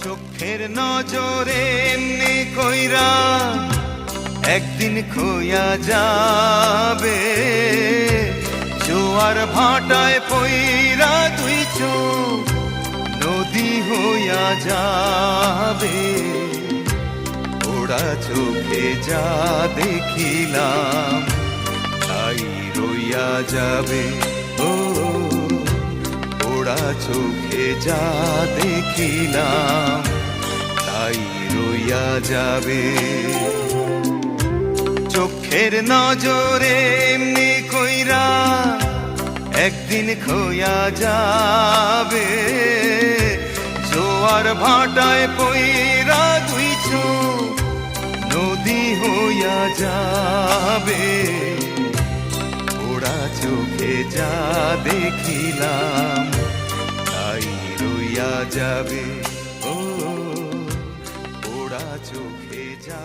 চোখের নজরে এমনি কইরা একদিন খোয়া যাবে, জোয়ার ভাটায় পইরা দুই চোখ নদী হইয়া যাবে। ওরা চোখে যা দেখিলাম তাই রইয়া যাবে। ও ওরা চোখে যা দেখিলাম তাই রইয়া যাবে। চোখের নজরে এমনি কইরা একদিন খোয়া যাবে, জোয়ার ভাটায় পইরা দুই চোখ নদী হইয়া যাবে। ওরা চোখে যা দেখিলাম তাই রইয়া যাবে। ও ওরা চোখে যা